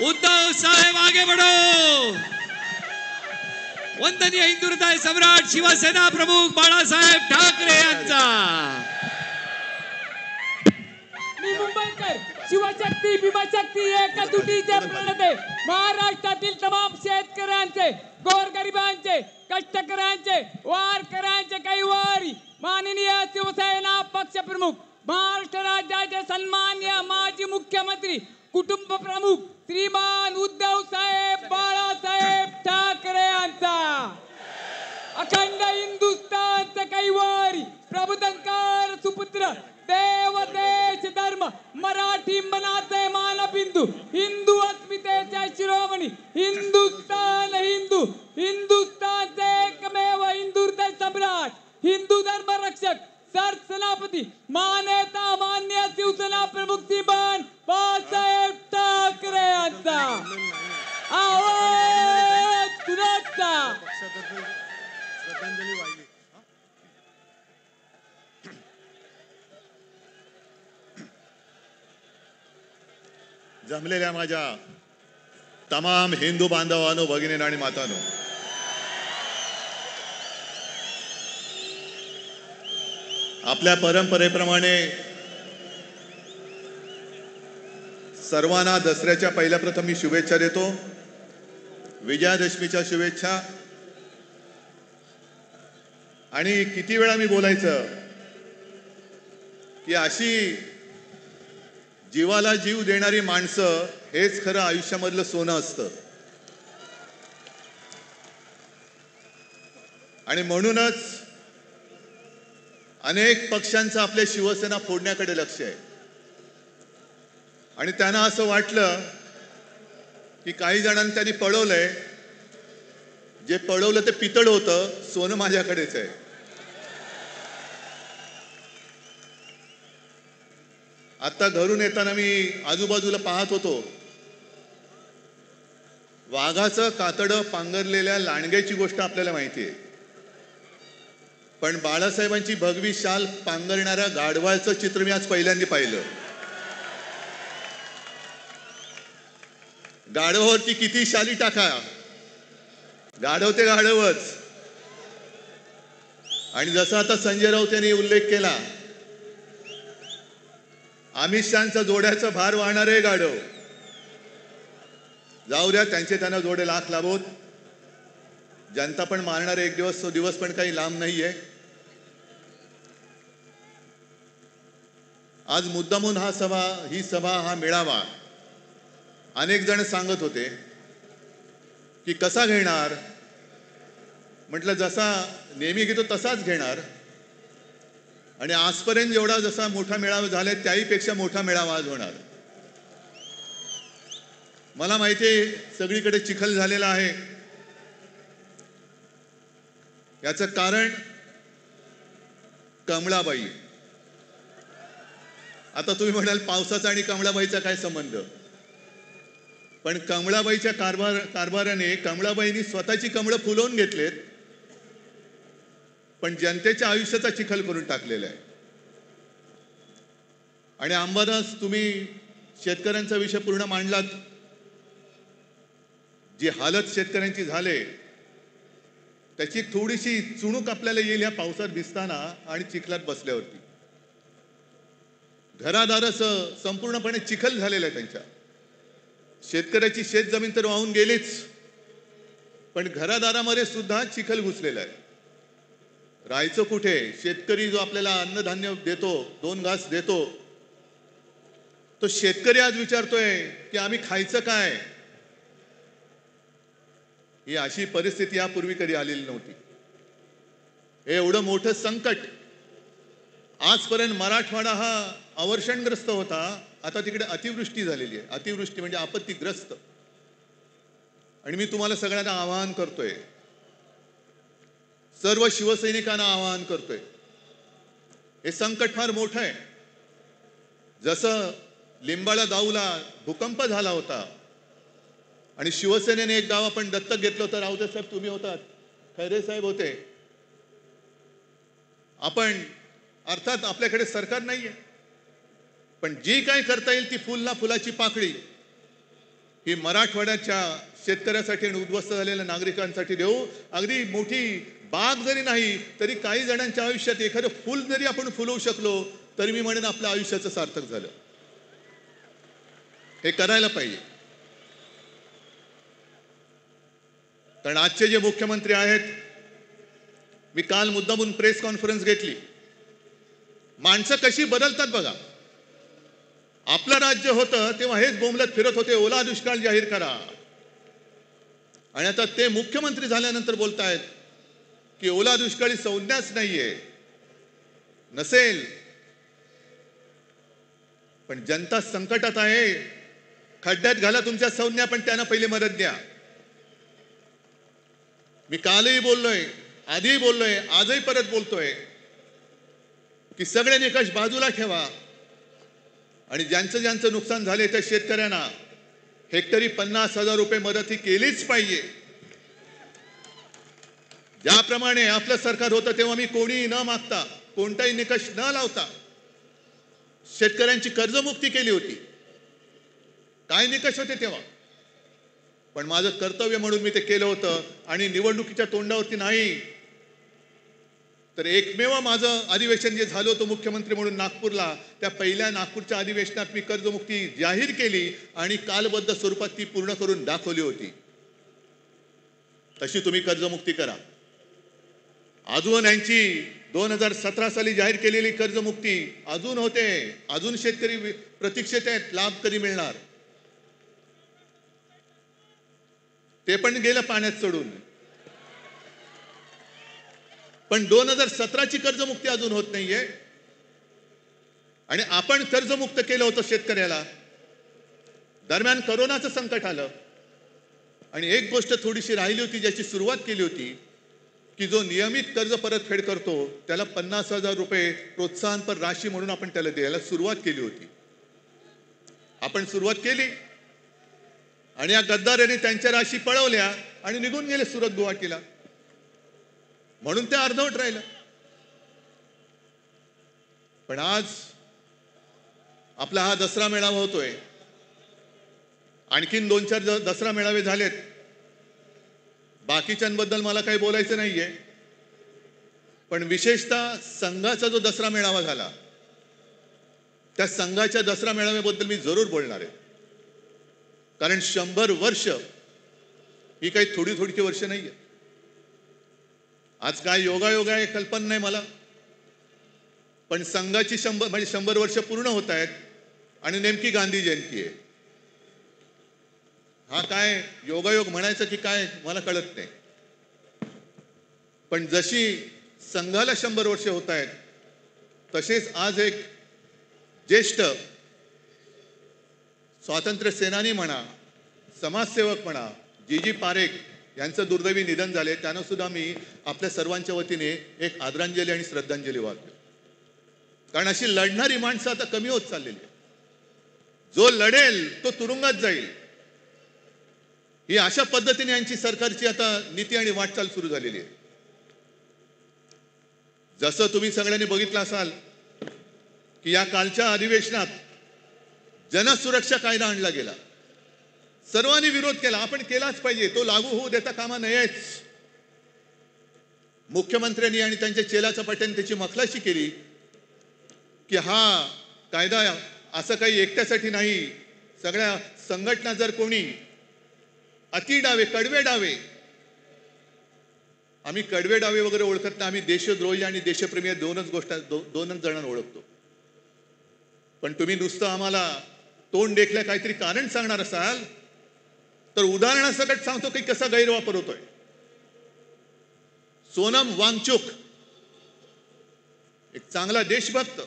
उद्धव साहेब आगे बढ़ो। वंदनीय हिंदुहृदय सम्राट शिवसेना प्रमुख बाळासाहेब ठाकरे यांचा मी मुंबईकर शिवशक्ती भीमशक्ती एका तुटीचे प्रणेते महाराष्ट्रातील तमाम शेतकऱ्यांचे गोरगरिबांचे कष्टकऱ्यांचे वारकऱ्यांचे कैवारी माननीय शिवसेना पक्षप्रमुख महाराष्ट्र राज्याचे सन्मान्य माजी मुख्यमंत्री कुटुंब प्रमुख श्रीमान उद्धव साहेब बाळासाहेब ठाकरे यांचा अखंड हिंदुस्थानचे कैवारी प्रबुद्धंकार सुपुत्र देव देश धर्म मराठी मनाचे मानबिंदू हिंदू अस्मितेचे शिरोमणी हिंदुस्थान हिंदू हिंदुस्थानचे एकमेव हिंदुहृदय सम्राट हिंदू धर्म रक्षक सरसेनापती मानेता मान्य शिवसेना प्रमुख श्रीमान बाळासाहेब ठाकरे यांचा आवाज सुरक्षा श्रद्धांजली वाहिली। जमलेल्या माझ्या तमाम हिंदू बांधवांनो भगिनींनो आणि मातांनो, आपल्या परंपरेप्रमाणे सर्वांना दसऱ्याच्या पहिल्या प्रथम मी शुभेच्छा देतो, विजयादशमीच्या शुभेच्छा। आणि किती वेळा मी बोलायचं की अशी जीवाला जीव देणारी माणसं हेच खरं आयुष्यामधलं सोनं असतं। आणि म्हणूनच अनेक पक्षांचं आपल्या शिवसेना फोडण्याकडे लक्ष आहे। आणि त्यांना असं वाटलं की काही जणांनी त्यांनी पळवलंय, जे पळवलं ते पितळ होतं, सोनं माझ्याकडेच आहे। आता घरून येताना मी आजूबाजूला पाहत होतो, वाघाचं कातडं पांघरलेल्या लांडग्याची गोष्ट आपल्याला माहिती आहे, पण बाळासाहेबांची भगवी शाल पांघरणाऱ्या गाढवाचं चित्र मी आज पहिल्यांदा पाहिलं। गाढवावरती किती शाली टाका, गाढव ते गाढवच। आणि जसं आता संजय राऊत यांनी उल्लेख केला, अमित शहांचा जोड्याचा भार वाहणारे गाढव जाऊ द्या, त्यांना जोडे लाख लाभोत, जनता पण मारणारे एक दिवस, तो दिवस पण काही लांब नाहीये। आज मुद्दामून ही सभा हा मेळावा अनेक जण सांगत होते की कसा घेणार, म्हटलं जसा नेहमी घेतो तसाच घेणार। आणि आजपर्यंत जेवढा जसा मोठा मेळावा झालाय त्याहीपेक्षा मोठा मेळावा आज होणार। मला माहिती आहे सगळीकडे चिखल झालेला आहे, याचं कारण कमळाबाई। आता तुम्ही म्हणाल पावसाचा आणि कमळाबाईचा काय संबंध, पण कमळाबाईच्या कारभाराने कमळाबाईंनी स्वतःची कमळं फुलवून घेतलेत, पण जनतेच्या आयुष्याचा चिखल करून टाकलेला आहे। आणि अंबादास, तुम्ही शेतकऱ्यांचा विषय पूर्ण मांडलात, जी हालत शेतकऱ्यांची झाले त्याची थोडीशी चुणूक आपल्याला येईल या पावसात भिजताना आणि चिखलात बसल्यावरती। घरादाराचं संपूर्णपणे चिखल झालेला आहे त्यांच्या। शेतकऱ्याची शेतजमीन तर वाहून गेलीच, पण घरादारामध्ये सुद्धा चिखल घुसलेला आहे। राहायचं कुठे? शेतकरी जो आपल्याला अन्नधान्य देतो, 2 घास देतो, तो शेतकरी आज विचारतोय की आम्ही खायचं काय? ही अशी परिस्थिती यापूर्वी कधी आलेली नव्हती। हे एवढं मोठं संकट, आजपर्यंत मराठवाडा हा अवर्षणग्रस्त होता, आता तिकडे अतिवृष्टी झालेली आहे। अतिवृष्टी म्हणजे आपत्तीग्रस्त। आणि मी तुम्हाला सगळ्यांना आवाहन करतोय, सर्व शिवसैनिकांना आवाहन करतोय, हे संकट फार मोठं आहे। जसं लिंबाळा दाऊला भूकंप झाला होता आणि शिवसेनेने एक गाव आपण दत्तक घेतलं होतं, राऊते साहेब तुम्ही होतात, खैरे साहेब होते, आपण अर्थात आपल्याकडे सरकार नाहीये, पण जी काय करता येईल ती फुलना फुलाची पाकळी ही मराठवाड्याच्या शेतकऱ्यासाठी आणि उद्ध्वस्त झालेल्या नागरिकांसाठी देऊ. अगदी मोठी बाग जरी नाही तरी काही जणांच्या आयुष्यात एखादं फुल जरी आपण फुलवू शकलो तरी मी म्हणेन आपल्या आयुष्याचं सार्थक झालं. हे करायला पाहिजे. कारण आजचे जे मुख्यमंत्री आहेत, मी काल मुद्दामून प्रेस कॉन्फरन्स घेतली. माणसं कशी बदलतात बघा. आपलं राज्य होतं तेव्हा हेच बोंबलत फिरत होते, ओला दुष्काळ जाहीर करा. आणि आता ते मुख्यमंत्री झाल्यानंतर बोलतायत की ओला दुष्काळी संज्ञाच नाहीये, नसेल. पण जनता संकटात आहे. खड्ड्यात घाला तुमच्या संज्ञा, पण त्यांना पहिले मदत द्या. मी कालही बोललोय, आधीही बोललोय, आजही परत बोलतोय की सगळे निकष बाजूला ठेवा आणि ज्यांचं ज्यांचं नुकसान झाले त्या शेतकऱ्यांना हेक्टरी 50,000 रुपये मदत ही केलीच पाहिजे. ज्याप्रमाणे आपलं सरकार होतं तेव्हा मी कोणीही न मागता, कोणताही निकष न लावता शेतकऱ्यांची कर्जमुक्ती केली होती. काय निकष होते तेव्हा, पण माझं कर्तव्य म्हणून मी ते केलं होतं. आणि निवडणुकीच्या तोंडावरती नाही तर एकमेव माझं अधिवेशन जे झालं होतं मुख्यमंत्री म्हणून नागपूरला, त्या पहिल्या नागपूरच्या अधिवेशनात मी कर्जमुक्ती जाहीर केली आणि कालबद्ध स्वरूपात ती पूर्ण करून दाखवली होती. तशी तुम्ही कर्जमुक्ती करा. अजून यांची 2017 साली जाहीर केलेली कर्जमुक्ती अजून होते. अजून शेतकरी प्रतीक्षेत आहेत, लाभ कधी मिळणार. ते पण गेलं पाण्यात सोडून. पण 2017ची कर्जमुक्ती अजून होत नाहीये. आणि आपण कर्जमुक्त केलं होतं शेतकऱ्याला. दरम्यान करोनाचं संकट आलं आणि एक गोष्ट थोडीशी राहिली होती ज्याची सुरुवात केली होती की जो नियमित कर्ज परतफेड करतो त्याला 50,000 रुपये प्रोत्साहनपर राशी म्हणून आपण त्याला द्यायला सुरुवात केली होती. आपण सुरुवात केली आणि या गद्दारांनी त्यांच्या राशी पळवल्या आणि निघून गेले सुरत गुवाहाटीला. म्हणून ते अर्धवट राहिलं. पण आज आपला हा दसरा मेळावा होतोय. आणखीन 2-4 दसरा मेळावे झालेत. बाकीच्यांबद्दल मला काही बोलायचं नाहीये. पण विशेषतः संघाचा जो दसरा मेळावा झाला त्या संघाच्या दसरा मेळाव्याबद्दल मी जरूर बोलणार आहे. कारण 100 वर्ष ही काही थोडी थोडीची वर्ष नाहीये. आज काय योगायोग आहे कल्पना नाही मला. पण संघाची 100 वर्ष पूर्ण होत आहेत आणि नेमकी गांधी जयंती आहे. हा काय योगायोग म्हणायचं की काय मला कळत नाही. पण जशी संघाला 100 वर्ष होत आहेत तसेच आज एक ज्येष्ठ स्वातंत्र्य सेनानी म्हणा, समाजसेवक म्हणा, जी पारेख यांचं दुर्दैवी निधन झाले. त्यांना सुद्धा मी आपल्या सर्वांच्या वतीने एक आदरांजली आणि श्रद्धांजली वाहतो. कारण अशी लढणारी माणसं आता कमी होत चाललेली आहे. जो लढेल तो तुरुंगात जाईल, ही अशा पद्धतीने यांची सरकारची आता नीती आणि वाटचाल सुरू झालेली आहे. जसं तुम्ही सगळ्यांनी बघितलं असाल की या कालच्या अधिवेशनात जनसुरक्षा कायदा आणला गेला. सर्वांनी विरोध केला. आपण केलाच पाहिजे, तो लागू होऊ देता कामा नयेच. मुख्यमंत्र्यांनी आणि त्यांच्या चेलाचपाट्यांनी त्याची मखलाशी केली की हा कायदा असं काही एकट्यासाठी नाही. सगळ्या संघटना जर कोणी अति डावे, कडवे डावे, आम्ही कडवे डावे वगैरे ओळखत नाही. आम्ही देशद्रोही आणि देशप्रेमी दोनच जणांना ओळखतो. पण तुम्ही नुसतं आम्हाला तोंड देखल्या काहीतरी कारण सांगणार असाल तर उदाहरणासकट सांगतो की कसा गैरवापर होतोय. सोनम वांगचुक एक चांगला देशभक्त,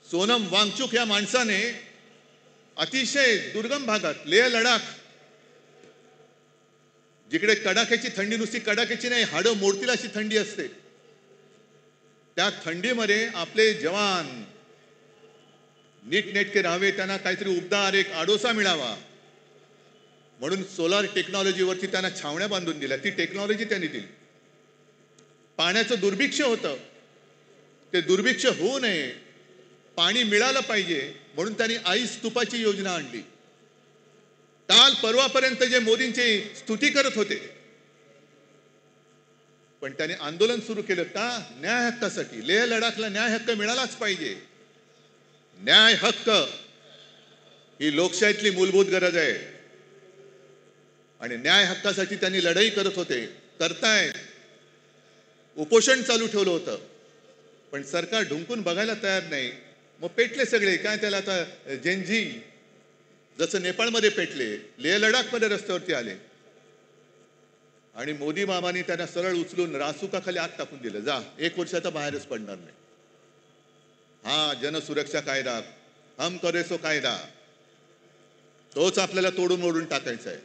सोनम वांगचुक या माणसाने अतिशय दुर्गम भागात लेह लडाख, जिकडे कडाक्याची थंडी, नुसती कडाक्याची नाही, हाडं मोडतील अशी थंडी असते, त्या थंडीमध्ये आपले जवान नीटनेटके राहावे, त्यांना काहीतरी उबदार एक आडोसा मिळावा म्हणून सोलार टेक्नॉलॉजीवरती त्यांना छावण्या बांधून दिल्या. ती टेक्नॉलॉजी त्यांनी दिली. पाण्याचं दुर्भिक्ष होतं, ते दुर्भिक्ष होऊ नये, पाणी मिळालं पाहिजे म्हणून त्यांनी आईस तुपाची योजना आणली. परवापर्यंत जे मोदींची स्तुती करत होते, पण त्याने आंदोलन सुरू केलं का? न्याय हक्कासाठी. लेह लडाखला न्याय हक्क मिळालाच पाहिजे. न्याय हक्क ही लोकशाहीतली मूलभूत गरज आहे आणि न्याय हक्कासाठी त्यांनी लढाई करत होते, करतायत. उपोषण चालू ठेवलं होतं, पण सरकार ढुंकून बघायला तयार नाही. मग पेटले सगळे. काय त्याला आता जेनझी जसं नेपाळमध्ये पेटले, लेह लडाखमध्ये रस्त्यावरती आले आणि मोदी बाबांनी त्यांना सरळ उचलून रासुकाखाली आत टाकून दिलं. जा, 1 वर्ष आता बाहेरच पडणार नाही. हा जनसुरक्षा कायदा, हम करे सो कायदा, तोच आपल्याला तोडून मोडून टाकायचा आहे.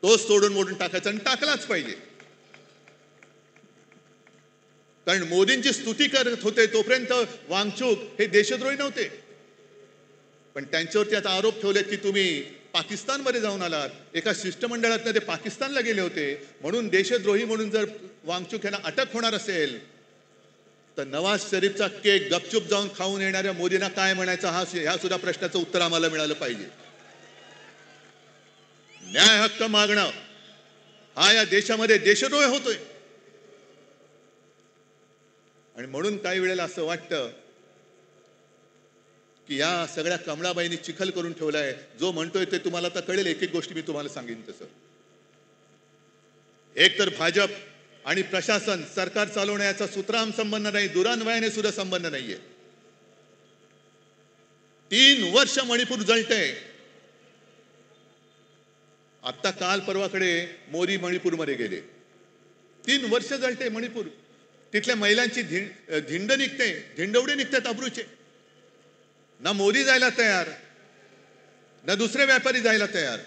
तोच तोडून मोडून टाकायचा आणि टाकलाच पाहिजे. कारण मोदींची स्तुती करत होते तोपर्यंत वांगचूक हे देशद्रोही नव्हते, पण त्यांच्यावरती आता आरोप ठेवले की तुम्ही पाकिस्तानमध्ये जाऊन आलात. एका शिष्टमंडळातनं ते पाकिस्तानला गेले होते, म्हणून देशद्रोही म्हणून जर वांगचूक यांना अटक होणार असेल तर नवाज शरीफचा केक गपचूप जाऊन खाऊन येणाऱ्या मोदींना काय म्हणायचं, ह्या सुद्धा प्रश्नाचं उत्तर आम्हाला मिळालं पाहिजे. न्याय हक्क मागणं हा या देशामध्ये देशद्रोह होतोय. आणि म्हणून काही वेळेला असं वाटतं की या सगळ्या कमळाबाईंनी चिखल करून ठेवलाय. जो म्हणतोय ते तुम्हाला आता कळेल. एक एक गोष्टी मी तुम्हाला सांगेन तसं. एक तर भाजप आणि प्रशासन, सरकार चालवण्याचा सुतराम संबंध नाही, दुरान्वयाने सुद्धा संबंध नाहीये. 3 वर्ष मणिपूर जळतंय. आता काल परवाकडे मोदी मणिपूरमध्ये गेले. 3 वर्ष जळते मणिपूर. तिथल्या महिलांची धिंड निघते, धिंडवडे निघतात अब्रूचे. ना मोदी जायला तयार, ना दुसरे व्यापारी जायला तयार.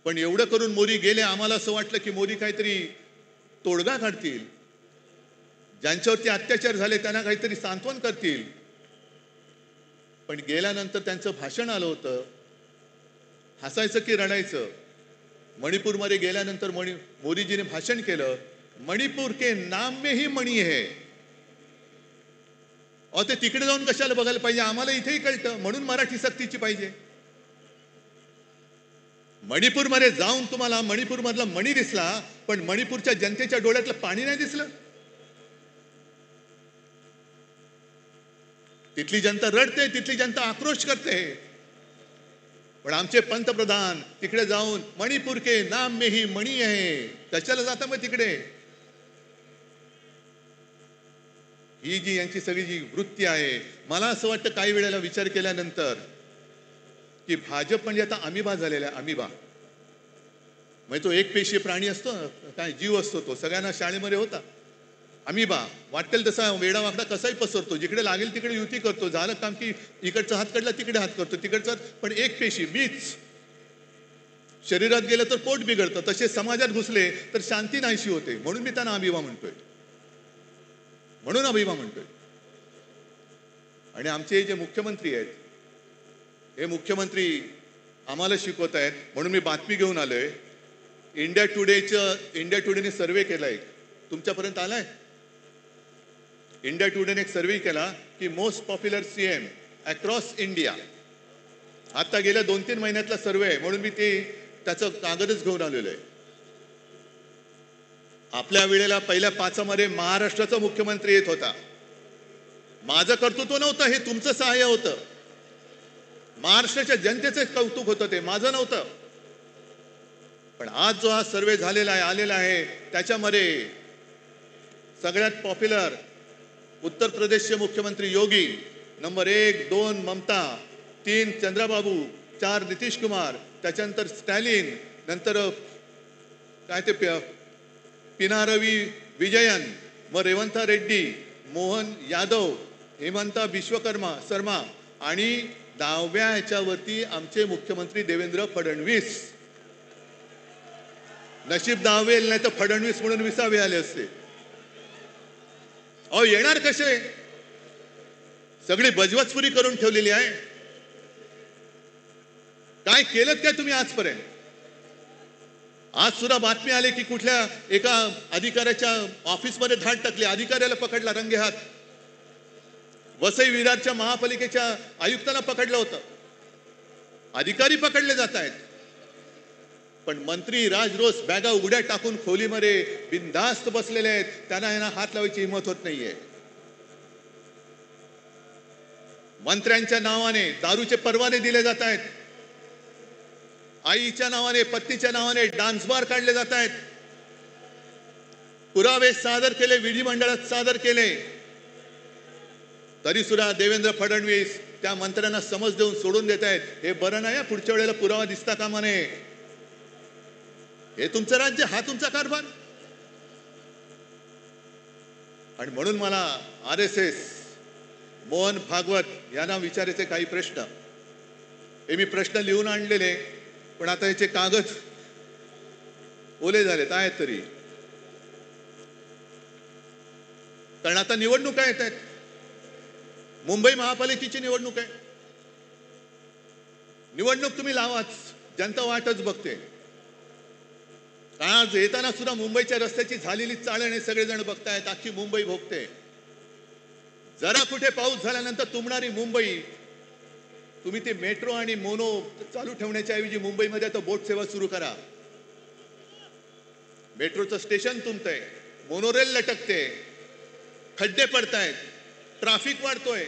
पण एवढं करून मोदी गेले. आम्हाला असं वाटलं की मोदी काहीतरी तोडगा काढतील, ज्यांच्यावरती अत्याचार झाले त्यांना काहीतरी सांत्वन करतील. पण गेल्यानंतर त्यांचं भाषण आलं होतं. हसायचं की रडायचं. मणिपूरमध्ये गेल्यानंतर मोदीजीने भाषण केलं, मणिपूर के नाम में ही मणी है. ते तिकडे जाऊन कशाला बघायला पाहिजे? आम्हाला इथेही कळतं, म्हणून मराठी सक्तीची पाहिजे. मणिपूरमध्ये जाऊन तुम्हाला मणिपूरमधला मणी दिसला, पण मणिपूरच्या जनतेच्या डोळ्यातलं पाणी नाही दिसलं. तिथली जनता रडते, तिथली जनता आक्रोश करते. पण आमचे पंतप्रधान तिकडे जाऊन मणिपूर के नाम में ही मणी आहे. कशाला जाता मग तिकडे? ही जी यांची सगळी जी वृत्ती आहे, मला असं वाटतं काही वेळेला विचार केल्यानंतर की भाजप म्हणजे आता अमिबा झालेला आहे. अमिबा म्हणजे तो एक पेशीय प्राणी असतो, काय जीव असतो, तो सगळ्यांना शाळेमध्ये होता. अमिबा वाटेल तसा वेडा वाकडा कसाही पसरतो, जिकडे लागेल तिकडे युती करतो. झालं काम की इकडचा हात काढला तिकडे हात करतो, तिकडचा. पण एक पेशी मीच शरीरात गेलं तर पोट बिघडतं, तसे समाजात घुसले तर शांती नाहीशी होते. म्हणून मी त्यांना अमिबा म्हणतोय, म्हणून अभिमा म्हणतोय. आणि आमचे जे मुख्यमंत्री आहेत, हे मुख्यमंत्री आम्हाला शिकवत आहेत. म्हणून मी बातमी घेऊन आलोय. इंडिया टुडेने सर्वे केलाय, तुमच्यापर्यंत आलाय? इंडिया टुडेने एक सर्वे केला की most popular CM across India. आता गेल्या 2-3 महिन्यातला सर्वे आहे, म्हणून मी त्याचं कागदच घेऊन आलेलो आहे. आपल्या वेळेला पहिल्या 5 मध्ये महाराष्ट्राचा मुख्यमंत्री येत होता. माझं कर्तृत्व नव्हतं, हे तुमचं सहाय्य होतं. महाराष्ट्राच्या जनतेचं कौतुक होतं, ते माझं नव्हतं. पण आज जो हा सर्वे झालेला आहे, आलेला आहे, त्याच्यामध्ये सगळ्यात पॉप्युलर उत्तर प्रदेशचे मुख्यमंत्री योगी, नंबर 1, 2 ममता, 3 चंद्रबाबू, 4 नितीश कुमार, त्याच्यानंतर स्टॅलिन, नंतर काय ते पिनारवी विजयन, मग रेवंत रेड्डी, मोहन यादव, हेमंता विश्वकर्मा शर्मा आणि 10व्या ह्याच्यावरती आमचे मुख्यमंत्री देवेंद्र फडणवीस. नशीब 10वे नाही तर फडणवीस म्हणून 20वे आले असते. अहो येणार कसे? सगळी बजवचपुरी करून ठेवलेली आहे. काय केलं काय तुम्ही आजपर्यंत? आज सुद्धा बातमी आली की कुठल्या एका अधिकाऱ्याच्या ऑफिसमध्ये धाड टाकली, अधिकाऱ्याला पकडला रंगेहात. वसई विरारच्या महापालिकेच्या आयुक्ताला पकडलं होतं. अधिकारी पकडले जात आहेत, पण मंत्री राजरोस बॅगा उघड्या टाकून खोलीमध्ये बिनधास्त बसलेले आहेत. त्यांना यांना हात लावायची हिंमत होत नाहीये. मंत्र्यांच्या नावाने दारूचे परवाने दिले जात आहेत. आईच्या नावाने, पत्नीच्या नावाने डान्स बार काढले जात आहेत. पुरावे सादर केले, विधिमंडळात सादर केले, तरी सुद्धा देवेंद्र फडणवीस त्या मंत्र्यांना समज देऊन सोडून देत आहेत. हे बरं नाही, पुढच्या वेळेला पुरावा दिसता कामा नये. हे तुमचं राज्य, हा तुमचा कारभार. आणि म्हणून मला RSS मोहन भागवत यांना विचारायचे काही प्रश्न. हे मी प्रश्न लिहून आणलेले, पण आता याचे कागद ओले झालेत आहेत तरी, कारण आता निवडणुका येत आहेत. मुंबई महापालिकेची निवडणूक आहे. निवडणूक तुम्ही लावाच, जनता वाटच बघते. आज येताना सुद्धा मुंबईच्या रस्त्याची झालेली चाळण हे सगळेजण बघतायत. अख्खी मुंबई भोगते. जरा कुठे पाऊस झाल्यानंतर तुंबणारी मुंबई, तुम्ही ते मेट्रो आणि मोनो चालू ठेवण्याच्या ऐवजी मुंबईमध्ये आता बोट सेवा सुरू करा. मेट्रोचं स्टेशन तुंबतंय, मोनोरेल लटकते, खड्डे पडतायत, ट्रॅफिक वाढतोय.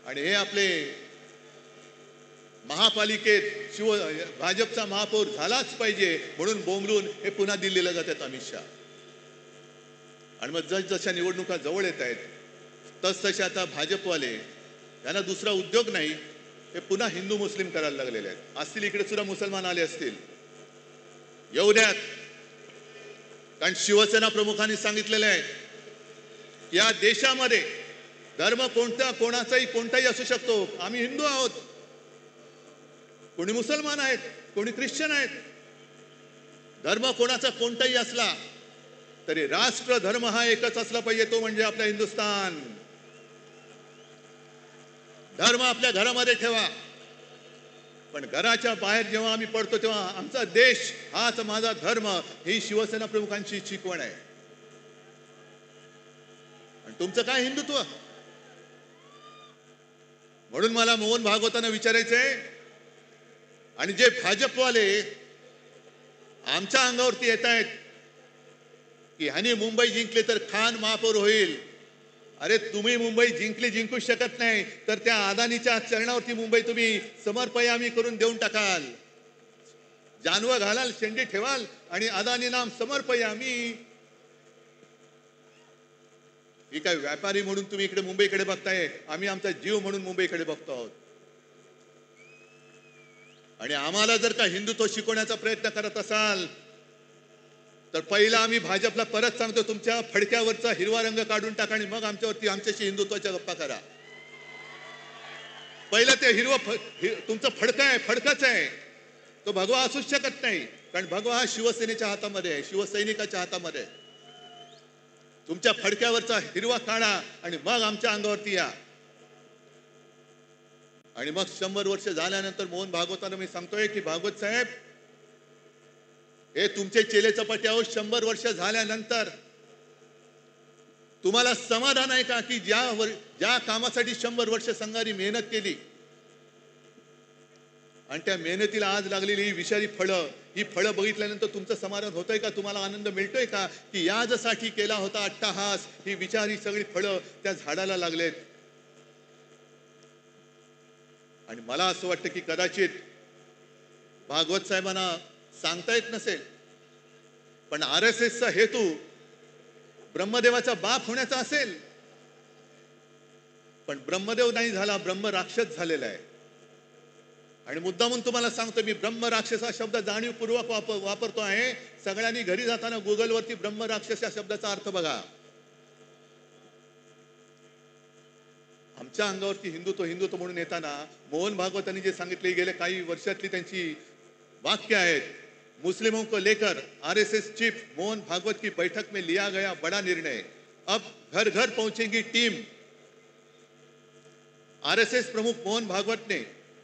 आणि हे आपले महापालिकेत भाजपचा महापौर झालाच पाहिजे म्हणून बोंबलून हे पुन्हा दिल्लीला जातात अमित शहा. आणि मग जशा निवडणुका जवळ येत आहेत तसतसे आता भाजपवाले, यांना दुसरा उद्योग नाही, हे पुन्हा हिंदू मुस्लिम करायला लागलेले आहेत. असतील इकडे सुद्धा मुसलमान आले असतील, येऊ द्यात. कारण शिवसेना प्रमुखांनी सांगितलेलं आहे, या देशामध्ये धर्म कोणाचाही कोणताही असू शकतो. आम्ही हिंदू आहोत, कोणी मुसलमान आहेत, कोणी ख्रिश्चन आहेत. धर्म कोणाचा कोणताही असला तरी राष्ट्र धर्म हा एकच असला पाहिजे, तो म्हणजे आपला हिंदुस्थान. धर्म आपल्या घरामध्ये ठेवा, पण घराच्या बाहेर जेव्हा आम्ही पडतो तेव्हा आमचा देश हाच माझा धर्म, ही शिवसेना प्रमुखांची शिकवण आहे. आणि तुमचं काय हिंदुत्व? म्हणून मला मोहन भागवतांना विचारायचंय, आणि जे भाजपवाले आमच्या अंगावरती येत आहेत की ह्याने मुंबई जिंकले तर खान महापौर होईल. अरे तुम्ही मुंबई जिंकू शकत नाही तर त्या अदानीच्या चरणावरती मुंबई तुम्ही समर्पयामी करून देऊन टाकाल. जानवं घालाल, शेंडी ठेवाल आणि अदानी नाम समर्पयामी. ही काय व्यापारी म्हणून तुम्ही इकडे मुंबईकडे बघताय, आम्ही आमचा जीव म्हणून मुंबईकडे बघतो आहोत. आणि आम्हाला जर का हिंदुत्व शिकवण्याचा प्रयत्न करत असाल तर पहिला आम्ही भाजपला परत सांगतो, तुमच्या फडक्यावरचा हिरवा रंग काढून टाका आणि मग आमच्याशी हिंदुत्वाच्या गप्पा करा. पहिलं ते तुमचं फडकं आहे, फडकच आहे, तो भगवा असूच शकत नाही. कारण भगवा हा शिवसेनेच्या हातामध्ये आहे, शिवसैनिकाच्या हातामध्ये आहे. तुमच्या फडक्यावरचा हिरवा काढा आणि मग आमच्या अंगावरती या. आणि मग 100 वर्ष झाल्यानंतर मोहन भागवतांना मी सांगतोय की भागवत साहेब, हे तुमचे चेले चपाटे आहोत. 100 वर्ष झाल्यानंतर तुम्हाला समाधान आहे का की ज्या कामासाठी 100 वर्ष संघाने मेहनत केली आणि त्या मेहनतीला आज लागलेली ही विषारी फळं, ही फळं बघितल्यानंतर तुमचं समाधान होतंय का? तुम्हाला आनंद मिळतोय का की याजसाठी केला होता अट्टहास, ही विचारी सगळी फळं त्या झाडाला लागलेत? आणि मला असं वाटतं की कदाचित भागवत साहेबांना सांगता येत नसेल, पण RSSचा हेतू ब्रह्मदेवाचा बाप होण्याचा असेल. पण ब्रह्मदेव नाही झाला, ब्रह्म राक्षस झालेला आहे. आणि मुद्दामून तुम्हाला सांगतो, मी ब्रह्म राक्षस हा शब्द जाणीवपूर्वक वापरतो आहे. सगळ्यांनी घरी जाताना गुगलवरती ब्रह्म राक्षस या शब्दाचा अर्थ बघा. आमच्या अंगावरती हिंदुत्व म्हणून येताना मोहन भागवतांनी जे सांगितले, गेले काही वर्षातली त्यांची वाक्य आहेत. मुस्लिमों को लेकर RSS चीफ मोहन भागवत की बैठक में लिया गया बड़ा निर्णय, अब घर घर पहुंचेगी टीम. RSS प्रमुख मोहन भागवत ने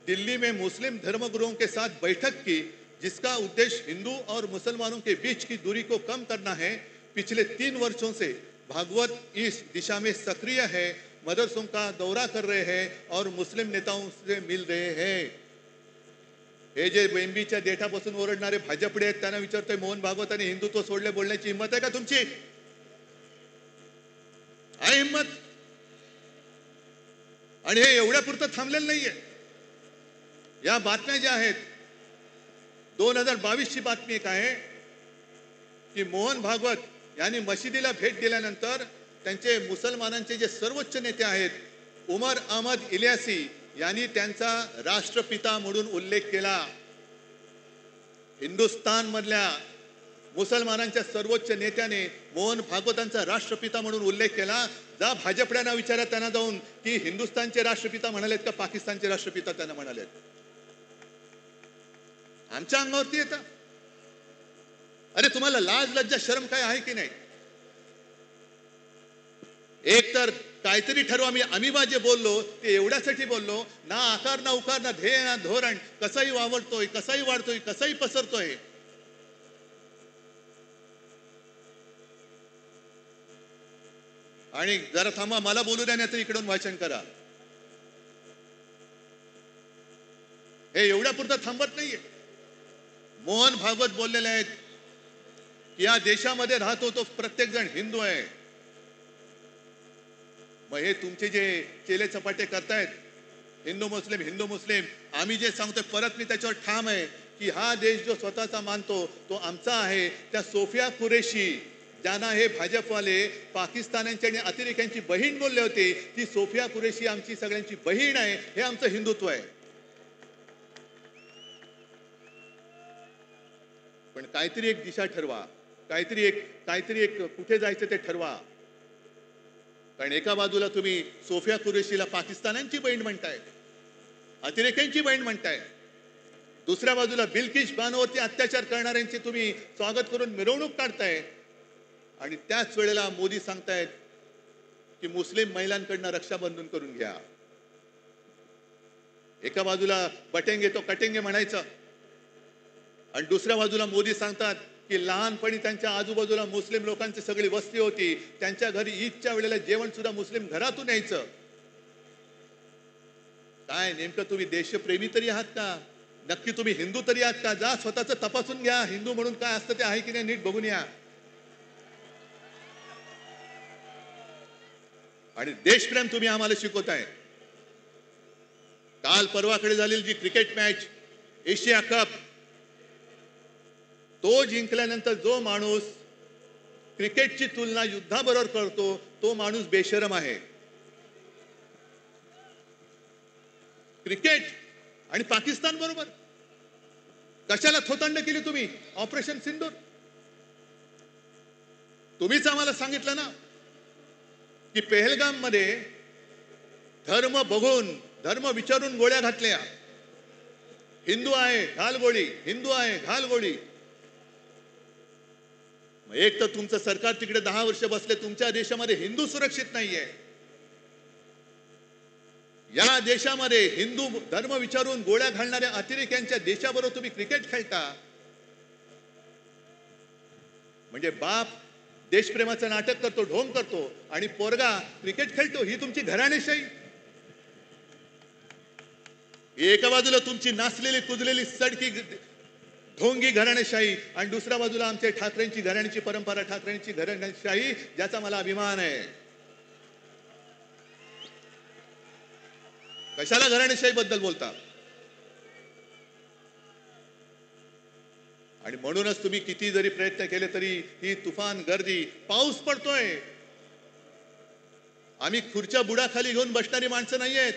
दिल्ली में मुस्लिम धर्मगुरुओं के साथ बैठक की, जिसका उद्देश्य हिंदू और मुसलमानों के बीच की दूरी को कम करना है. पिछले 3 वर्षों से भागवत इस दिशा में सक्रिय है, मदरसों का दौरा कर रहे हैं और मुस्लिम नेताओं से मिल रहे हैं. हे जे बेंबीच्या देठापासून ओरडणारे भाजपडे आहेत त्यांना विचारतोय, मोहन भागवतांनी हिंदुत्व सोडले बोलण्याची हिंमत आहे का तुमची? आहे हिंमत? आणि हे एवढ्या पुरतं थांबलेलं नाहीये. या बातम्या ज्या आहेत, 2022 ची बातमी एक आहे की मोहन भागवत यांनी मशिदीला भेट दिल्यानंतर त्यांचे मुसलमानांचे जे सर्वोच्च नेते आहेत उमर अहमद इलियासी यांनी त्यांचा राष्ट्रपिता म्हणून उल्लेख केला. हिंदुस्थान मधल्या मुसलमानांच्या सर्वोच्च नेत्याने मोहन भागवतांचा राष्ट्रपिता म्हणून उल्लेख केला. जा भाजपड्यांना विचारा त्यांना जाऊन की हिंदुस्थानचे राष्ट्रपिता म्हणालेत का पाकिस्तानचे राष्ट्रपिता त्यांना म्हणालेत. आमच्या अंगावरती येतं. अरे तुम्हाला लाज लज्जा शरम काय आहे की नाही? एक तर काहीतरी ठरवा. आम्ही जे बोललो ते एवढ्यासाठी बोललो ना, आकार ना उकार ना ध्येय ना धोरण, कसाही वावरतोय, कसाही वाढतोय, कसाही पसरतोय. आणि जरा थांबा, मला बोलू द्या, नाही तर इकडून वाचन करा. हे एवढ्या पुरतं थांबत नाहीये. मोहन भागवत बोललेले आहेत की या देशामध्ये राहतो तो प्रत्येक जण हिंदू आहे. मग हे तुमचे जे चेले चपाटे करतायत हिंदू मुस्लिम, आम्ही जे सांगतोय परत मी त्याच्यावर ठाम आहे की हा देश जो स्वतःचा मानतो तो आमचा आहे. त्या सोफिया कुरेशी ज्यांना हे भाजपवाले पाकिस्तान्यांची आणि अतिरेक्यांची बहीण बोलले होते, ती सोफिया कुरेशी आमची सगळ्यांची बहीण आहे. हे आमचं हिंदुत्व आहे. पण काहीतरी एक दिशा ठरवा, काहीतरी एक कुठे जायचं ते ठरवा. कारण एका बाजूला तुम्ही सोफिया कुरेशीला पाकिस्तानांची बहीण म्हणताय, अतिरेक्यांची बहीण म्हणताय. दुसऱ्या बाजूला बिल्किश बानोवरती अत्याचार करणाऱ्यांची तुम्ही स्वागत करून मिरवणूक काढताय. आणि त्याच वेळेला मोदी सांगतायत की मुस्लिम महिलांकडनं रक्षाबंधन करून घ्या. एका बाजूला बटेंगे तो कटेंगे म्हणायचं आणि दुसऱ्या बाजूला मोदी सांगतात की लहानपणी त्यांच्या आजूबाजूला मुस्लिम लोकांची सगळी वस्ती होती, त्यांच्या घरी ईदच्या वेळेला जेवण सुद्धा मुस्लिम घरातून यायचं. काय नेमकं तुम्ही देशप्रेमी तरी आहात का? नक्की तुम्ही हिंदू तरी आहात का? जा स्वतःच तपासून घ्या. हिंदू म्हणून काय असतं ते आहे की नाही नीट बघून या. आणि देशप्रेम तुम्ही आम्हाला शिकवताय. काल परवाकडे झालेली जी क्रिकेट मॅच एशिया कप, तो जिंकल्यानंतर जो माणूस क्रिकेटची तुलना युद्धाबरोबर करतो तो माणूस बेशरम आहे. क्रिकेट आणि पाकिस्तान बरोबर कशाला थोतांड केली तुम्ही? ऑपरेशन सिंदूर तुम्हीच आम्हाला सांगितलं ना की पेहलगाम मध्ये धर्म बघून, धर्म विचारून गोळ्या घातल्या. हिंदू आहे घाल गोळी, हिंदू आहे घाल गोळी. एक तर तुमचं सरकार तिकडे 10 वर्ष बसले, तुमच्या देशामध्ये हिंदू सुरक्षित नाहीये. या देशामध्ये हिंदू धर्म विचारून गोळ्या घालणाऱ्या अतिरेक्यांच्या देशाबरोबर तुम्ही क्रिकेट खेळता. म्हणजे बाप देशप्रेमाचं नाटक करतो, ढोंग करतो आणि पोरगा क्रिकेट खेळतो. ही तुमची घराणेशाही. एका बाजूला तुमची नाचलेली कुजलेली सडकी ढोंगी घराणेशाही आणि दुसऱ्या बाजूला आमच्या ठाकरेंची घराण्याची परंपरा, ठाकरेंची घराणेशाही, ज्याचा मला अभिमान आहे. कशाला घराणेशाही बद्दल बोलता? आणि म्हणूनच तुम्ही किती जरी प्रयत्न केले तरी ही तुफान गर्दी, पाऊस पडतोय. आम्ही खुर्च्या बुडाखाली घेऊन बसणारी माणसं नाहीयेत.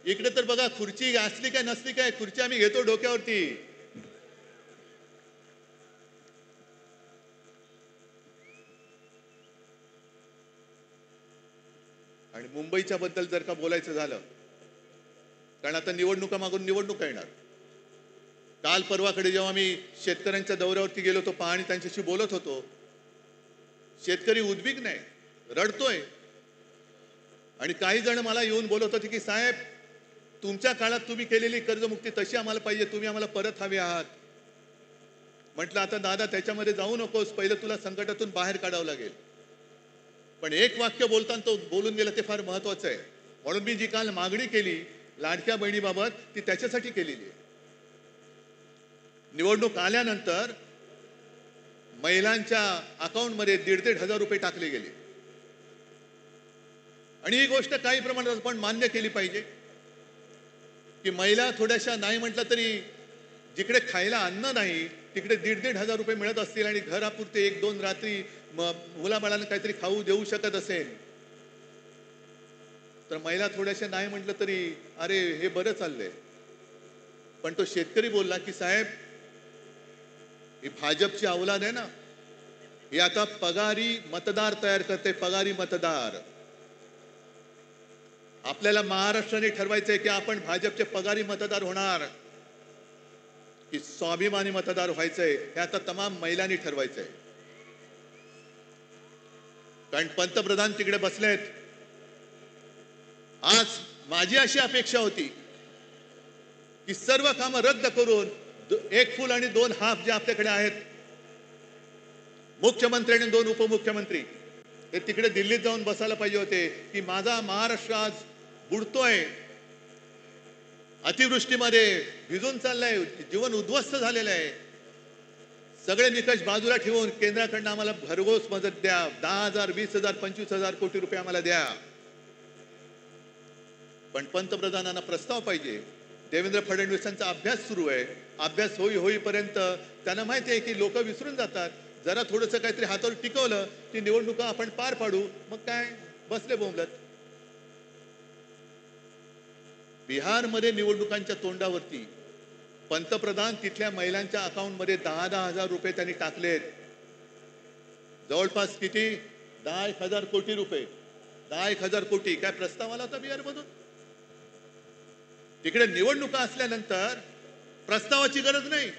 इकडे तर बघा, खुर्ची असली काय नसली काय, खुर्ची आम्ही घेतो डोक्यावरती. आणि मुंबईच्या बद्दल जर का बोलायचं झालं, कारण आता निवडणुका मागून निवडणुका येणार. काल परवाकडे जेव्हा मी शेतकऱ्यांच्या दौऱ्यावरती गेलो होतो, पाहणी त्यांच्याशी बोलत होतो, शेतकरी उद्विग्न आहे, रडतोय. आणि काही जण मला येऊन बोलत होते की साहेब, तुमच्या काळात तुम्ही केलेली कर्जमुक्ती तशी आम्हाला पाहिजे, तुम्ही आम्हाला परत हवे आहात. म्हटलं आता दादा त्याच्यामध्ये जाऊ नकोस, पहिलं तुला संकटातून बाहेर काढावं लागेल. पण एक वाक्य बोलताना तो बोलून गेला ते फार महत्वाचं आहे. म्हणून मी जी काल मागणी केली लाडक्या बहिणीबाबत ती त्याच्यासाठी केलेली आहे. निवडणूक आल्यानंतर महिलांच्या अकाउंटमध्ये 1,500 रुपये टाकले गेले. आणि ही गोष्ट काही प्रमाणात आपण मान्य केली पाहिजे की महिला थोड्याशा नाही म्हटलं तरी जिकडे खायला अन्न नाही तिकडे 1,500 रुपये मिळत असतील आणि घरापुरते 1-2 रात्री मुलाबाळांना काहीतरी खाऊ देऊ शकत असेल तर महिला थोड्याशा नाही म्हटलं तरी अरे हे बरं चाललंय. पण तो शेतकरी बोलला की साहेब ही भाजपची औलाद आहे ना, ही आता पगारी मतदार तयार करते, पगारी मतदार. आपल्याला महाराष्ट्राने ठरवायचंय की आपण भाजपचे पगारी मतदार होणार की स्वाभिमानी मतदार व्हायचंय, हे आता तमाम महिलांनी ठरवायचंय. कारण पंतप्रधान तिकडे बसलेत. आज माझी अशी अपेक्षा होती की सर्व कामं रद्द करून 1 फुल आणि 2 हाफ जे आपल्याकडे आहेत, मुख्यमंत्री आणि 2 उपमुख्यमंत्री, हे तिकडे दिल्लीत जाऊन बसायला पाहिजे होते की माझा महाराष्ट्र आज बुडतोय, अतिवृष्टीमध्ये भिजून चाललाय, जीवन उद्ध्वस्त झालेलं आहे. सगळे निकष बाजूला ठेवून केंद्राकडनं आम्हाला भरघोस मदत द्या, 10,000, 20,000, 25,000 कोटी रुपये आम्हाला द्या. पण पंतप्रधानांना प्रस्ताव पाहिजे. देवेंद्र फडणवीसांचा अभ्यास सुरू आहे. अभ्यास होईपर्यंत त्यांना माहिती आहे की लोक विसरून जातात. जरा थोडंसं काहीतरी हातावर टिकवलं की निवडणुका आपण पार पाडू, मग काय बसले बोंबलत. बिहारमध्ये निवडणुकांच्या तोंडावरती पंतप्रधान तिथल्या महिलांच्या अकाउंटमध्ये 10,000 रुपये त्यांनी टाकलेत. जवळपास किती? 10,000 कोटी रुपये. 10,000 कोटी काय प्रस्ताव आला होता बिहारमधून? तिकडे निवडणुका असल्यानंतर प्रस्तावाची गरज नाही.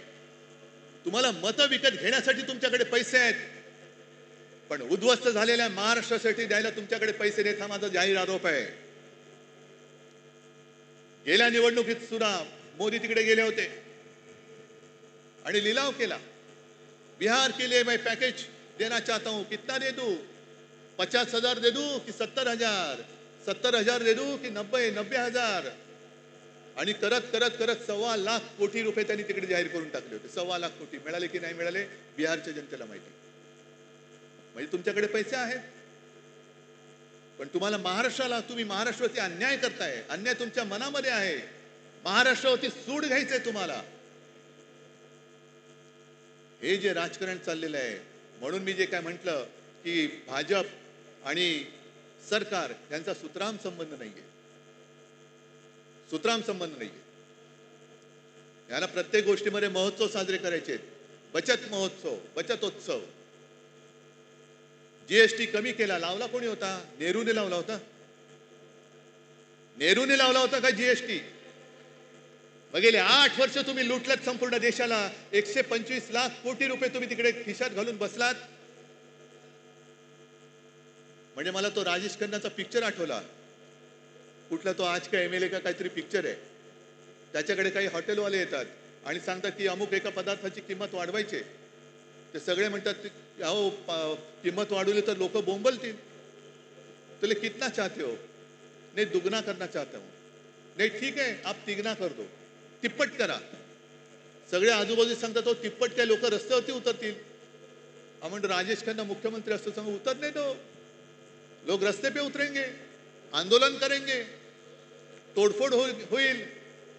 तुम्हाला मतं विकत घेण्यासाठी तुमच्याकडे पैसे आहेत, पण उद्ध्वस्त झालेल्या महाराष्ट्रासाठी द्यायला तुमच्याकडे पैसे नाहीत, हा माझा जाहीर आरोप आहे. गेल्या निवडणुकीत सुद्धा मोदी तिकडे गेले होते आणि लिलाव केला. बिहार के लिए मैं पैकेज देना चाहता हूं, कितना दे दूं? 50,000 दे दूं कि 70,000? 70,000 दे दूं कि 90,000? आणि करत करत करत 1.25 लाख कोटी रुपये त्यांनी तिकडे जाहीर करून टाकले होते. 1.25 लाख कोटी मिळाले की नाही मिळाले बिहारच्या जनतेला माहिती. म्हणजे तुमच्याकडे पैसे आहेत, पण तुम्हाला महाराष्ट्राला, तुम्ही महाराष्ट्रावरती अन्याय करताय. अन्याय तुमच्या मनामध्ये आहे. महाराष्ट्रावरती सूड घ्यायचंय तुम्हाला. हे जे राजकारण चाललेलं आहे, म्हणून मी जे काय म्हटलं की भाजप आणि सरकार यांचा सुतराम संबंध नाहीये. सुतराम संबंध नाहीये. याला प्रत्येक गोष्टीमध्ये महोत्सव साजरे करायचे. बचत महोत्सव, बचतोत्सव. जीएसटी कमी केला, लावला कोणी होता? नेहरूने लावला होता. नेहरूने लावला होता का जीएसटी? मग गेले 8 वर्ष तुम्ही लुटलात संपूर्ण देशाला. 125 लाख कोटी रुपये तुम्ही तिकडे खिशात घालून बसलात. म्हणजे मला तो राजेश खन्नाचा पिक्चर आठवला. कुठला तो आज का MLA का काहीतरी पिक्चर आहे. त्याच्याकडे काही हॉटेलवाले येतात आणि सांगतात की अमुक एका पदार्थाची किंमत वाढवायची. ते सगळे म्हणतात अहो किंमत वाढवली तर लोक बोंबलतील. तुले कितना चाहते हो? नहीं दुगना करना चाहता हूं. नहीं ठीक है आप तिगना कर दो, तिप्पट करा. सगळे आजूबाजू सांगतात तो तिप्पट काय लोक रस्त्यावरती उतरतील. म्हणजे राजेश खन्ना मुख्यमंत्री असतो सांगू उतरने दो, लोग रस्ते पे उतरेंगे, आंदोलन करेंगे, तोडफोड होईल.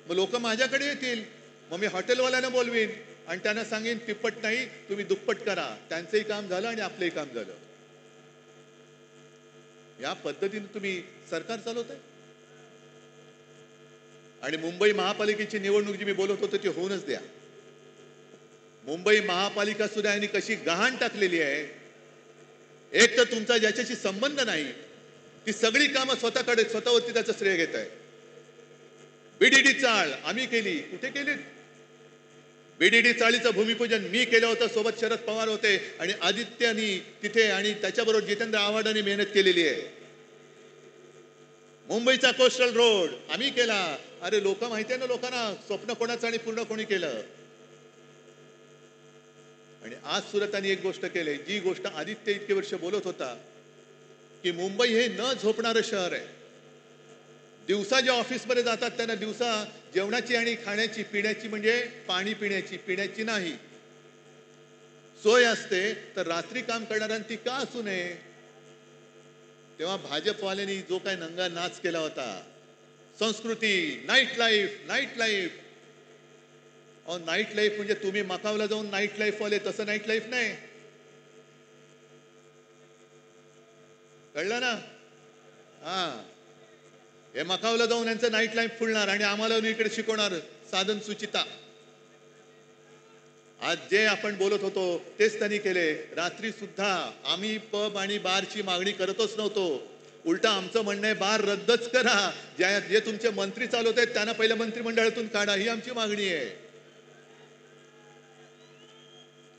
मग लोक माझ्याकडे येतील, मग मी हॉटेलवाल्यांना बोलवीन आणि त्यांना सांगेन तिप्पट नाही तुम्ही दुप्पट करा. त्यांचंही काम झालं आणि आपलंही काम झालं. या पद्धतीने तुम्ही सरकार चालवताय. आणि मुंबई महापालिकेची निवडणूक जी मी बोलत होतो ती होऊनच द्या. मुंबई महापालिका सुद्धा यांनी कशी गहाण टाकलेली आहे. एक तर तुमचा ज्याच्याशी संबंध नाही ती सगळी कामं स्वतःकडे, स्वतःवरती त्याचं श्रेय घेत आहे. बीडीडी चाळ आम्ही केली, कुठे केली? बीडीडी चाळीचं भूमिपूजन मी केलं होतं, सोबत शरद पवार होते आणि आदित्यनी तिथे आणि त्याच्याबरोबर जितेंद्र आव्हाडांनी मेहनत केलेली आहे. मुंबईचा कोस्टल रोड आम्ही केला. अरे लोक माहिती आहे ना लोकांना, स्वप्न कोणाचं आणि पूर्ण कोणी केलं. आणि आज सुरतानी एक गोष्ट केली, जी गोष्ट आदित्य इतके वर्ष बोलत होता की मुंबई हे न झोपणारं शहर आहे. दिवसा जे ऑफिसमध्ये जातात त्यांना दिवसा जेवणाची आणि खाण्याची पिण्याची म्हणजे पाणी पिण्याची नाही सोय असते, तर रात्री काम करणाऱ्यांनी का असू नये? तेव्हा भाजपवाल्यांनी जो काय नंगा नाच केला होता, संस्कृती, night life, night life. Night life म्हणजे तुम्ही मकावला जाऊन नाईट लाईफ वाले, तसं नाईट लाईफ नाही. कळलं ना? हे मकावला जाऊन यांचं नाईट लाईफ फुलणार आणि आम्हाला इकडे शिकवणार साधन सुचिता. आज जे आपण बोलत होतो तेच त्यांनी केले. रात्री सुद्धा आम्ही पब आणि बारची मागणी करतच नव्हतो. उलटा आमचं म्हणणं आहे बार रद्दच करा. जे तुमचे मंत्री चालवत आहेत त्यांना पहिल्या मंत्रिमंडळातून काढा, ही आमची मागणी आहे.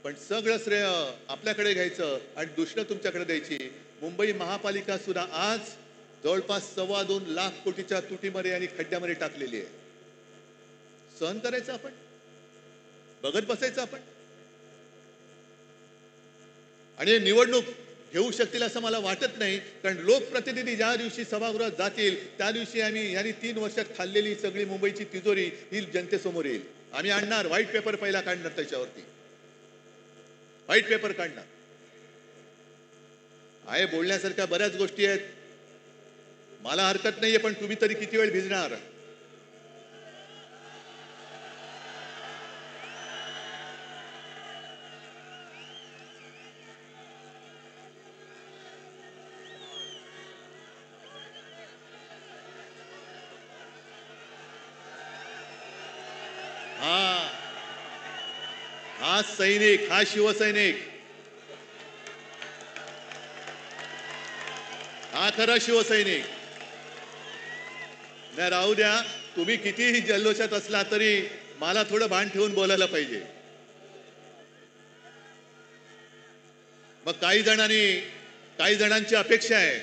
पण सगळं श्रेय आपल्याकडे घ्यायचं आणि दुसरं तुमच्याकडे द्यायची. मुंबई महापालिका सुद्धा आज जवळपास 2.25 लाख कोटीच्या तुटीमध्ये आणि खड्ड्यामध्ये टाकलेली आहे. सहन करायचं आपण, बघत बसायचं आपण. आणि निवडणूक घेऊ शकतील असं मला वाटत नाही, कारण लोकप्रतिनिधी ज्या दिवशी सभागृहात जातील त्या दिवशी यांनी 3 वर्षात खाल्लेली सगळी मुंबईची तिजोरी ही जनतेसमोर येईल. आम्ही आणणार व्हाईट पेपर, पहिला काढणार, त्याच्यावरती व्हाईट पेपर काढणार आहे. बोलण्यासारख्या बऱ्याच गोष्टी आहेत, मला हरकत नाहीये, पण तुम्ही तरी किती वेळ भिजणार? हा सैनिक, हा शिवसैनिक, हा खरा शिवसैनिक. नाही राहू द्या, तुम्ही कितीही जल्लोषात असला तरी मला थोडं भान ठेवून बोलायला पाहिजे. मग काही जणांची अपेक्षा आहे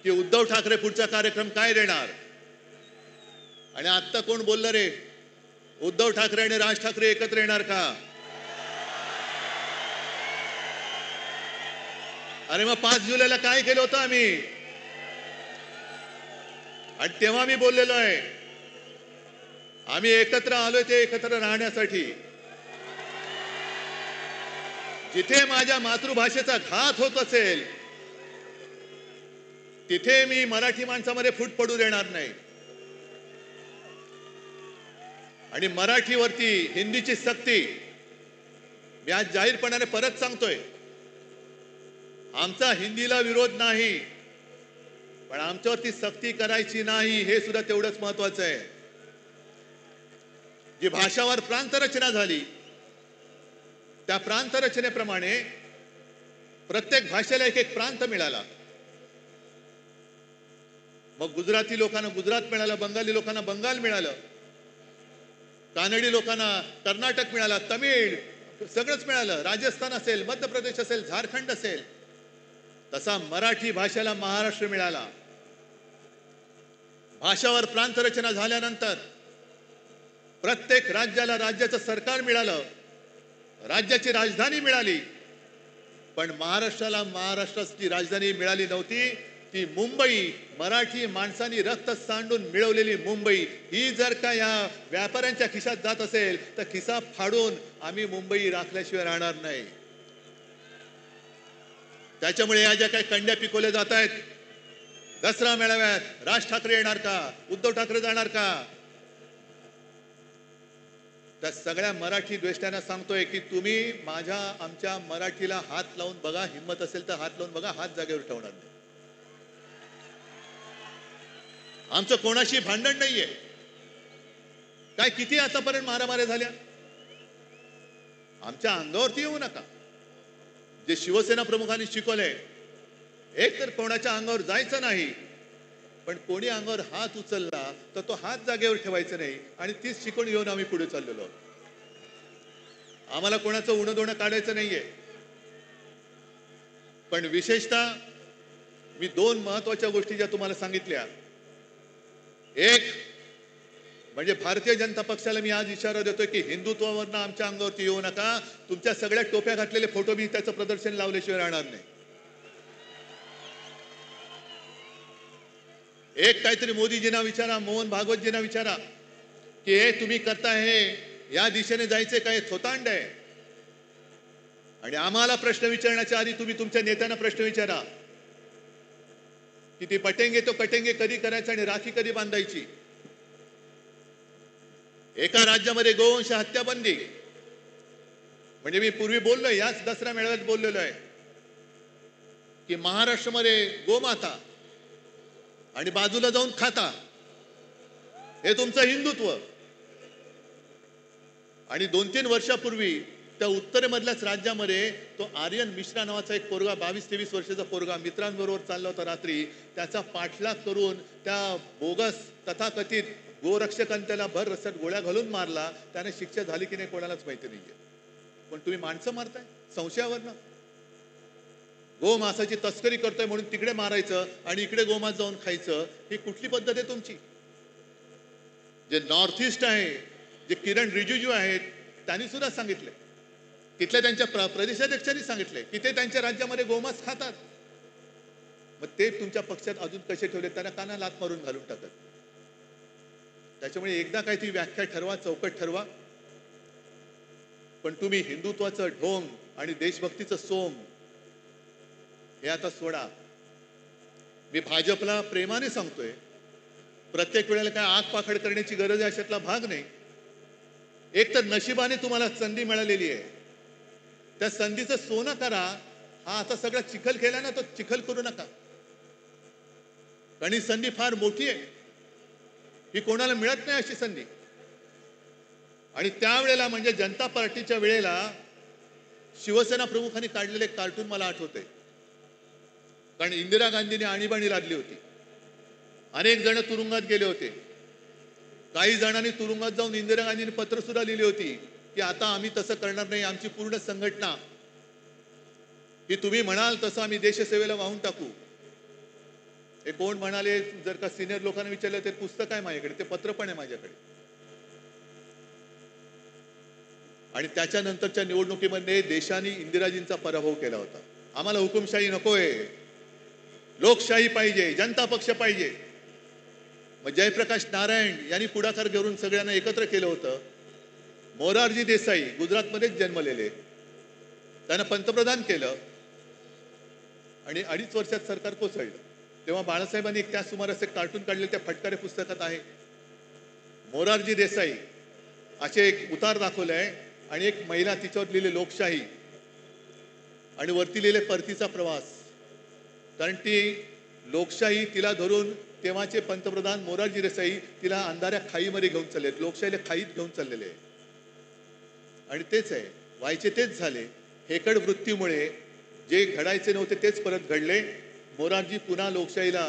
की उद्धव ठाकरे पुढचा कार्यक्रम काय देणार. आणि आता कोण बोललं रे, उद्धव ठाकरे आणि राज ठाकरे एकत्र येणार का? अरे मग 5 जुलैला काय केलं होतं आम्ही? आणि तेव्हा मी बोललेलो आहे, आम्ही एकत्र आलोय ते एकत्र राहण्यासाठी. जिथे माझ्या मातृभाषेचा घात होत असेल तिथे मी मराठी माणसामध्ये फूट पडू देणार नाही. आणि मराठीवरती हिंदीची सक्ती मी आज जाहीरपणाने परत सांगतोय. आमचा हिंदीला विरोध नाही, पण आमच्यावरती सक्ती करायची नाही, हे सुद्धा तेवढंच महत्वाचं आहे. जी भाषावर प्रांतरचना झाली त्या प्रांतरचनेप्रमाणे प्रत्येक भाषेला एक प्रांत मिळाला. मग गुजराती लोकांना गुजरात मिळालं, बंगाली लोकांना बंगाल मिळालं, कानडी लोकांना कर्नाटक मिळाला, तमिळ सगळंच मिळालं, राजस्थान असेल, मध्य प्रदेश असेल, झारखंड असेल. तसा मराठी भाषेला महाराष्ट्र मिळाला. भाषावर प्रांतरचना झाल्यानंतर प्रत्येक राज्याला राज्याचं सरकार मिळालं, राज्याची राजधानी मिळाली. पण महाराष्ट्राला महाराष्ट्राची राजधानी मिळाली नव्हती. ती मुंबई, मराठी माणसांनी रक्त सांडून मिळवलेली मुंबई, ही जर का या व्यापाऱ्यांच्या खिशात जात असेल तर खिसा फाडून आम्ही मुंबई राखल्याशिवाय राहणार नाही. त्याच्यामुळे या ज्या काही कंड्या पिकवल्या जात आहेत, दसरा मेळाव्यात राज ठाकरे येणार का, उद्धव ठाकरे जाणार का, त्या सगळ्या मराठी द्वेष्ट्यांना सांगतोय की तुम्ही आमच्या मराठीला हात लावून बघा, हिम्मत असेल तर हात लावून बघा, हात जागेवर ठेवणार नाही. आमचं कोणाशी भांडण नाहीये. काय किती आतापर्यंत मारामाऱ्या झाल्या, आमच्या अंगावरती येऊ नका. जे शिवसेना प्रमुखांनी शिकवलंय, एक तर कोणाच्या अंगावर जायचं नाही, पण कोणी अंगावर हात उचलला तर तो हात जागेवर ठेवायचा नाही. आणि तीच शिकवण घेऊन आम्ही पुढे चाललेलो. आम्हाला कोणाचं उणं काढायचं नाहीये. पण विशेषतः मी 2 महत्वाच्या गोष्टी ज्या तुम्हाला सांगितल्या, एक म्हणजे भारतीय जनता पक्षाला मी आज इशारा देतोय की हिंदुत्वावरनं आमच्या अंगावरती येऊ नका. तुमच्या सगळ्या टोप्या घातलेले फोटो मी त्याचं प्रदर्शन लावल्याशिवाय राहणार नाही. एक काहीतरी मोदीजींना विचारा, मोहन भागवतजींना विचारा की हे तुम्ही करताय हे या दिशेने जायचे काय थोतांड आहे. आणि आम्हाला प्रश्न विचारण्याच्या आधी तुम्ही तुमच्या नेत्यांना प्रश्न विचारा की ती पटेंगे तो कटेंगे कधी करायचं आणि राखी कधी बांधायची. एका राज्यामध्ये गोवंश हत्या बंदी, म्हणजे मी पूर्वी बोललोय, याच दसरा मेळाव्यात बोललेलो आहे की महाराष्ट्रामध्ये गोमाता आणि बाजूला जाऊन खाता, हे तुमचं हिंदुत्व. आणि 2-3 वर्षापूर्वी त्या उत्तरेमधल्याच राज्यामध्ये तो आर्यन मिश्रा नावाचा एक पोरगा, 22-23 वर्षाचा पोरगा मित्रांबरोबर चालला होता रात्री. त्याचा पाठलाग करून त्या बोगस तथाकथित गोरक्षकांनी त्याला भर रस्त्यात गोळ्या घालून मारला. त्याने शिक्षा झाली की नाही कोणालाच माहिती नाहीये. पण तुम्ही माणसं मारताय संशयावरनं. गोमांसाची तस्करी करतोय म्हणून तिकडे मारायचं आणि इकडे गोमांस जाऊन खायचं, ही कुठली पद्धत आहे तुमची? जे नॉर्थ ईस्ट आहे, जे किरण रिजिजू आहेत, त्यांनी सुद्धा सांगितले, तिथल्या त्यांच्या प्रदेशाध्यक्षांनी सांगितले की ते त्यांच्या राज्यामध्ये गोमांस खातात. मग ते तुमच्या पक्षात अजून कसे ठेवले? त्यांना काना लात मारून घालून टाकत. त्याच्यामुळे एकदा काही ती व्याख्या ठरवा, चौकट ठरवा. पण तुम्ही हिंदुत्वाचं ढोंग आणि देशभक्तीचं सोम हे आता सोडा. मी भाजपला प्रेमाने सांगतोय, प्रत्येक वेळेला काय आग पाखड करण्याची गरज आहे अशातला भाग नाही. एक तर नशिबाने तुम्हाला संधी मिळालेली आहे, त्या संधीचं सोनं करा. हा आता सगळा चिखल केला ना, तो चिखल करू नका. कारण ही संधी फार मोठी आहे, ही कोणाला मिळत नाही अशी संधी. आणि त्यावेळेला म्हणजे जनता पार्टीच्या वेळेला शिवसेना प्रमुखांनी काढलेले कार्टून मला आठवते. कारण इंदिरा गांधींनी आणीबाणी लादली होती, अनेक जण तुरुंगात गेले होते. काही जणांनी तुरुंगात जाऊन इंदिरा गांधींनी पत्र सुद्धा लिहिली होती की आता आम्ही तसं करणार नाही, आमची पूर्ण संघटना की तुम्ही म्हणाल तसं आम्ही देशसेवेला वाहून टाकू. हे कोण म्हणाले? जर का सिनियर लोकांना विचारलं, ते पुस्तक आहे माझ्याकडे, ते पत्र पण आहे माझ्याकडे. आणि त्याच्यानंतरच्या निवडणुकीमध्ये देशाने इंदिराजींचा पराभव केला होता. आम्हाला हुकुमशाही नकोय, लोकशाही पाहिजे, जनता पक्ष पाहिजे. मग जयप्रकाश नारायण यांनी पुढाकार घेऊन सगळ्यांना एकत्र केलं होतं. मोरारजी देसाई गुजरातमध्येच जन्मलेले, त्यांना पंतप्रधान केलं आणि 2.5 वर्षात सरकार कोसळलं. तेव्हा बाळासाहेबांनी त्या सुमारास एक कार्टून काढले, त्या फटकारे पुस्तकात आहे. मोरारजी देसाई असे एक उतार दाखवले आहे आणि एक महिला, तिच्यावर लिहिले लोकशाही आणि वरती लिहिले परतीचा प्रवास. कारण ती लोकशाही तिला धरून तेव्हाचे पंतप्रधान मोरारजी देसाई तिला अंधाऱ्या खाईमध्ये घेऊन चालले, लोकशाहीला खाईत घेऊन चाललेले. आणि तेच आहे, व्हायचे तेच झाले. हेकड वृत्तीमुळे जे घडायचे नव्हते तेच परत घडले. मोरारजी पुन्हा लोकशाहीला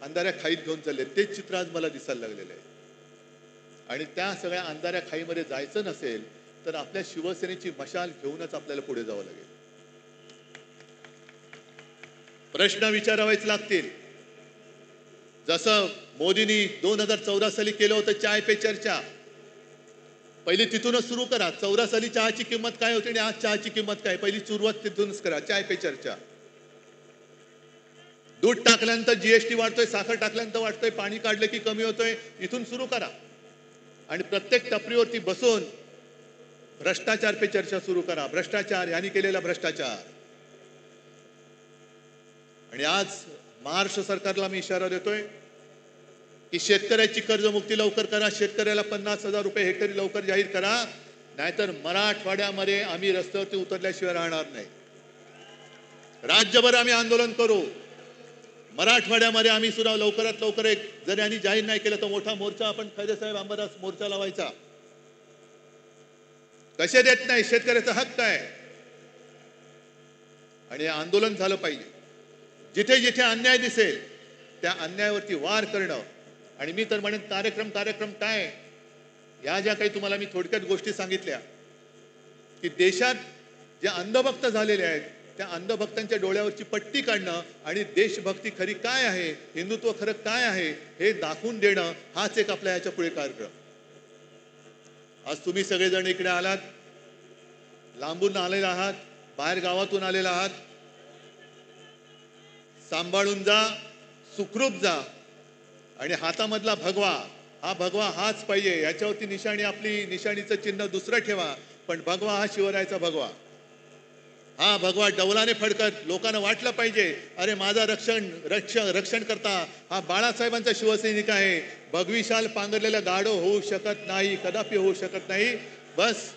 अंधाऱ्या खाईत घेऊन चालले. तेच चित्र आज मला दिसायला लागलेलं आहे. आणि त्या सगळ्या अंधाऱ्या खाईमध्ये जायचं नसेल तर आपल्या शिवसेनेची मशाल घेऊनच आपल्याला पुढे जावं लागेल. प्रश्न विचारावेच लागतील. जसं मोदींनी 2014 साली केलं होतं चाय पे चर्चा, पहिली तिथूनच सुरू करा. 14 साली चहाची किंमत काय होती आणि आज चहाची किंमत काय, पहिली सुरुवात तिथूनच करा. चाय पे चर्चा. दूध टाकल्यानंतर जीएसटी वाढतोय, साखर टाकल्यानंतर वाढतोय, पाणी काढलं की कमी होतोय, इथून सुरू करा. आणि प्रत्येक टपरीवरती बसून भ्रष्टाचार पे चर्चा सुरू करा. भ्रष्टाचार, यांनी केलेला भ्रष्टाचार. आणि आज महाराष्ट्र सरकारला मी इशारा देतोय की शेतकऱ्याची कर्जमुक्ती लवकर करा. शेतकऱ्याला 50,000 रुपये हेक्टरी लवकर जाहीर करा, नाहीतर मराठवाड्यामध्ये आम्ही रस्त्यावरती उतरल्याशिवाय राहणार नाही. राज्यभर आम्ही आंदोलन करू. मराठवाड्यामध्ये आम्ही सुद्धा लवकरात लवकर एक, जर यांनी जाहीर नाही केलं तर मोठा मोर्चा आपण खैरेसाहेब अंबादास मोर्चा लावायचा. कसे देत नाही, शेतकऱ्याचा हक्क आहे. आणि आंदोलन झालं पाहिजे. जिथे जिथे अन्याय दिसेल त्या अन्यायावरती वार करणं. आणि मी तर म्हणेन कार्यक्रम काय, या ज्या काही तुम्हाला मी थोडक्यात गोष्टी सांगितल्या की देशात जे अंधभक्त झालेले आहेत त्या अंधभक्तांच्या डोळ्यावरची पट्टी काढणं आणि देशभक्ती खरी काय आहे, हिंदुत्व खरं काय आहे हे दाखवून देणं, हाच एक आपल्या याच्या पुढे कार्यक्रम. आज तुम्ही सगळेजण इकडे आलात, लांबून आलेला आहात, बाहेर गावातून आलेला आहात. सांभाळून जा, सुखरूप जा. आणि हातामधला भगवा, हा भगवा हाच पाहिजे. याच्यावरती निशाणी, आपली निशाणीचं चिन्ह दुसरं ठेवा, पण भगवा हा शिवरायाचा भगवा. हा भगवा डौलाने फडकत लोकांना वाटलं पाहिजे, अरे माझा रक्षण करता हा बाळासाहेबांचा शिवसैनिक आहे. भगवी शाल पांघरलेला गाढव होऊ शकत नाही, कदापि होऊ शकत नाही. बस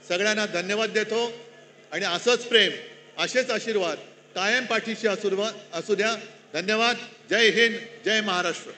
सगळ्यांना धन्यवाद देतो आणि असंच प्रेम, असेच आशीर्वाद कायम पाठीशी असू द्या. धन्यवाद. जय हिंद, जय महाराष्ट्र.